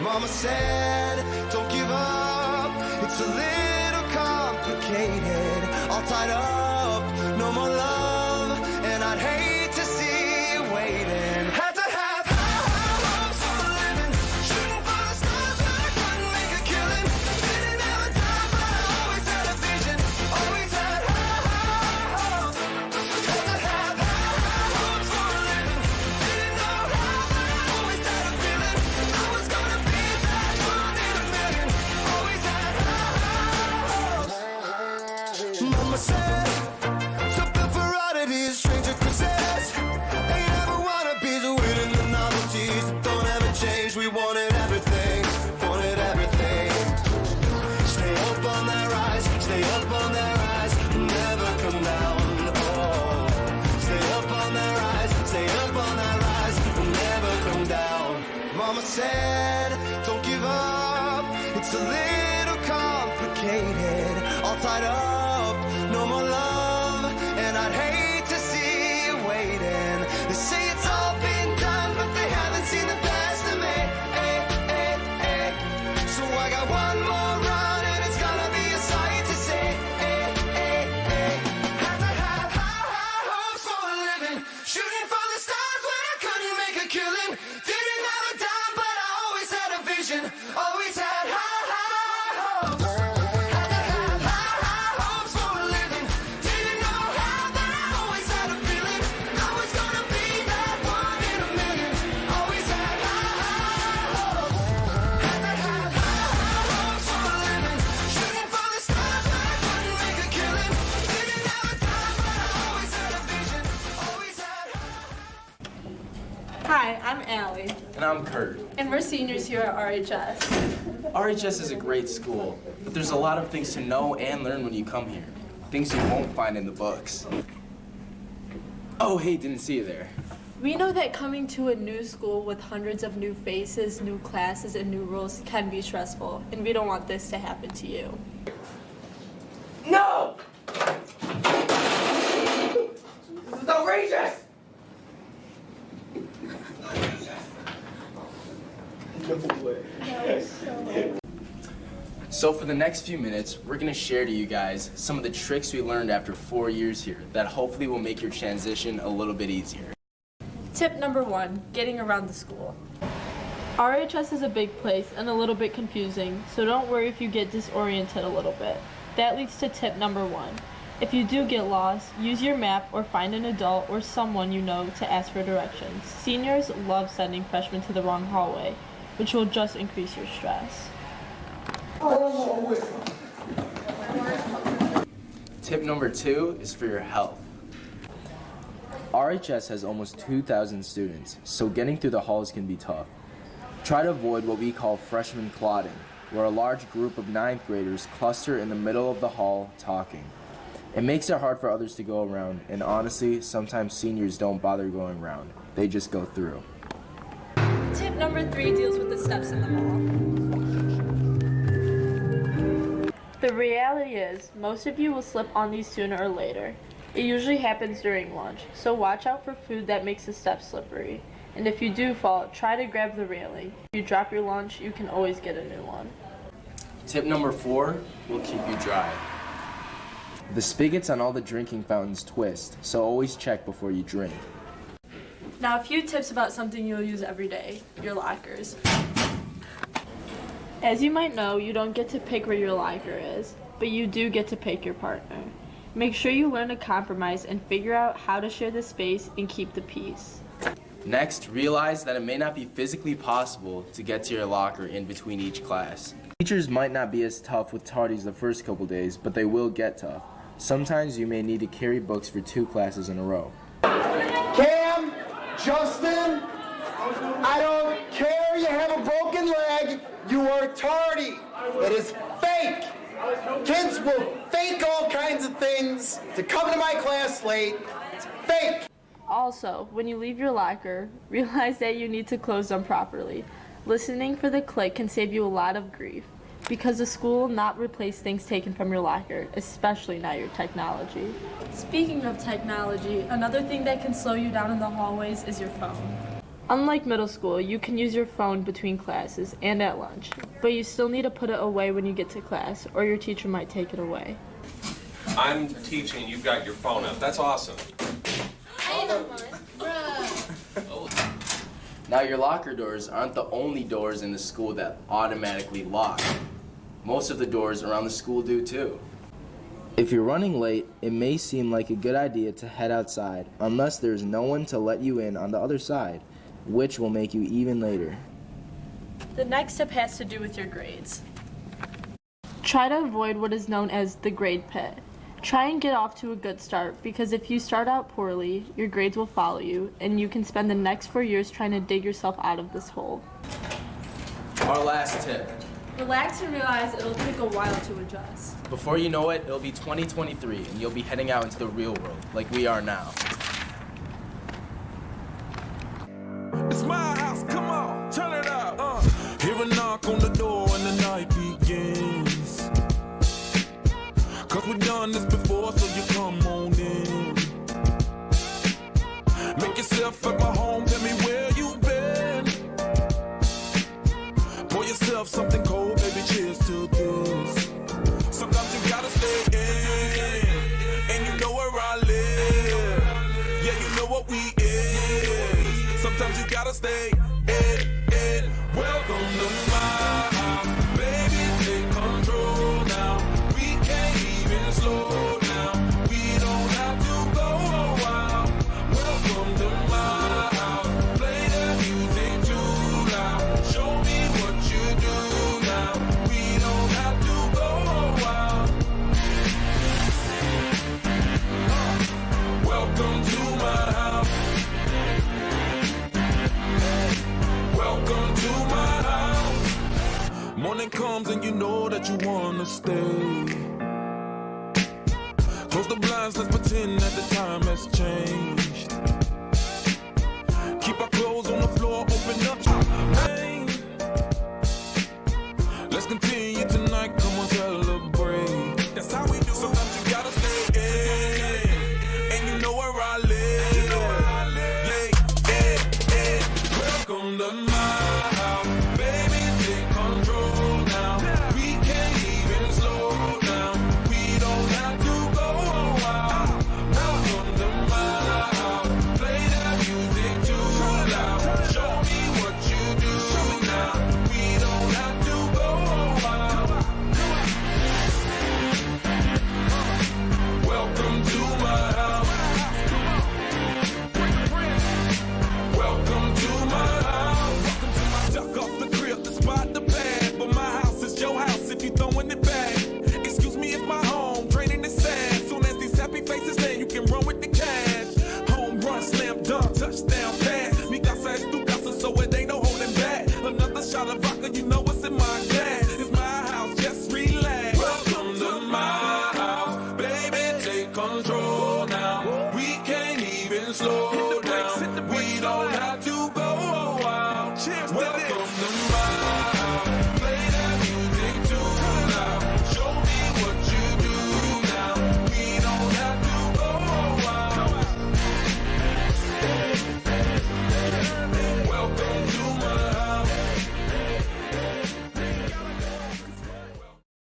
Mama said, don't give up, it's a little complicated. All tied up, no more love, and I'd hate to see you waiting. Had to have high hopes for a living, shooting for the stars when I couldn't make a killing. Didn't have a dime, but I always had a vision, always had high hopes. Had to have high hopes for a living, didn't know how, but I always had a feeling I was gonna be that one in a million. Always had high hopes. Mama said, something for oddities, stranger possessed. Ain't ever wannabes, winning the novelties that don't ever change. We wanted everything, wanted everything. Stay up on that rise, stay up on that rise, never come down. Oh, stay up on that rise, stay up on that rise, never come down. Mama said, don't give up, it's a little complicated. All tied up, no more love, and I'd hate to see you waiting. They say it's all been done, but they haven't seen the best of me. So I got one more run, and it's gonna be a sight to see. Had to have high hopes for a living, shooting for the stars when I couldn't make a killing. Didn't have a dime, but I always had a vision, always had high hopes. Had to have high hopes for a living, didn't know how, but I always had a feeling I was gonna be that one in a million. Always had high hopes. Had to have high hopes for a living, shooting for the stars when I couldn't make a killing. Didn't have a dime, but I always had a vision, always had high. Hi, I'm Allie, And I'm Kurt. and we're seniors here at RHS. RHS is a great school, but there's a lot of things to know and learn when you come here. Things you won't find in the books. Oh, hey, didn't see you there. We know that coming to a new school with hundreds of new faces, new classes, and new rules can be stressful, and we don't want this to happen to you. No! This is outrageous! So for the next few minutes, we're gonna share to you guys some of the tricks we learned after 4 years here that hopefully will make your transition a little bit easier. Tip number 1, getting around the school. RHS is a big place and a little bit confusing, so don't worry if you get disoriented a little bit. That leads to tip number 1. If you do get lost, use your map or find an adult or someone you know to ask for directions. Seniors love sending freshmen to the wrong hallway, which will just increase your stress. Tip number 2 is for your health. RHS has almost 2,000 students, so getting through the halls can be tough. Try to avoid what we call freshman clotting, where a large group of 9th graders cluster in the middle of the hall talking. It makes it hard for others to go around, and honestly, sometimes seniors don't bother going around. They just go through. Tip number 3 deals with the steps in the mall. The reality is, most of you will slip on these sooner or later. It usually happens during lunch, so watch out for food that makes the steps slippery. And if you do fall, try to grab the railing. If you drop your lunch, you can always get a new one. Tip number 4 will keep you dry. The spigots on all the drinking fountains twist, so always check before you drink. Now a few tips about something you'll use every day, your lockers. As you might know, you don't get to pick where your locker is, but you do get to pick your partner. Make sure you learn to compromise and figure out how to share the space and keep the peace. Next, realize that it may not be physically possible to get to your locker in between each class. Teachers might not be as tough with tardies the first couple days, but they will get tough. Sometimes you may need to carry books for 2 classes in a row. Cam, Justin, I don't care you have a broken leg, you are tardy. It is fake. Kids will fake all kinds of things to come to my class late. It's fake. Also, when you leave your locker, realize that you need to close them properly. Listening for the click can save you a lot of grief, because the school will not replace things taken from your locker, especially not your technology. Speaking of technology, another thing that can slow you down in the hallways is your phone. Unlike middle school, you can use your phone between classes and at lunch, but you still need to put it away when you get to class, or your teacher might take it away. I'm teaching, you've got your phone up. That's awesome. Now, your locker doors aren't the only doors in the school that automatically lock. Most of the doors around the school do too. If you're running late, it may seem like a good idea to head outside unless there's no one to let you in on the other side, which will make you even later. The next step has to do with your grades. Try to avoid what is known as the grade pit. Try and get off to a good start, because if you start out poorly, your grades will follow you, and you can spend the next 4 years trying to dig yourself out of this hole. Our last tip. Relax and realize it'll take a while to adjust. Before you know it, it'll be 2023 and you'll be heading out into the real world like we are now. It's my house, come on, turn it up. Hear a knock on the door and the night begins. Cause we've done this before, so you come on in. Make yourself at my home, tell me where you been. Pour yourself something cold, baby, cheers to this. Sometimes you gotta stay in, and you know where I live. Yeah, you know what we is. Sometimes you gotta stay in. Welcome to my house, baby, take control now. We can't even slow down. We don't have to go a while. Welcome to my house, play the music too loud. Show me what you do now. We don't have to go a while. Welcome to my house. Welcome to my house. Morning comes and you know that you wanna stay. Close the blinds, let's pretend that the time has changed. Keep our clothes on the floor, open up. Hey. Let's continue tonight, come on, celebrate. That's how we do. Sometimes you gotta stay in, and you know where I live. You know where I live. Yeah. Welcome to my house, baby, take control now. We can't even slow down. We don't have to go a while. Welcome to my house, play that music too loud. Show me what you do now. We don't have to go a while. Welcome to my house. Welcome to my house. Duck off the crib to spot the bag, but my house is your house if you throwing it back. Excuse me if my home draining is sad. Soon as these happy faces land, you can run with the cash. Home run, slam dunk, touchdown pass. Mi casa es tu casa, so it ain't no holding back. Another shot of vodka, you know what's in my glass. It's my house, just relax. Welcome to my house, baby, take control now. We can't even slow down.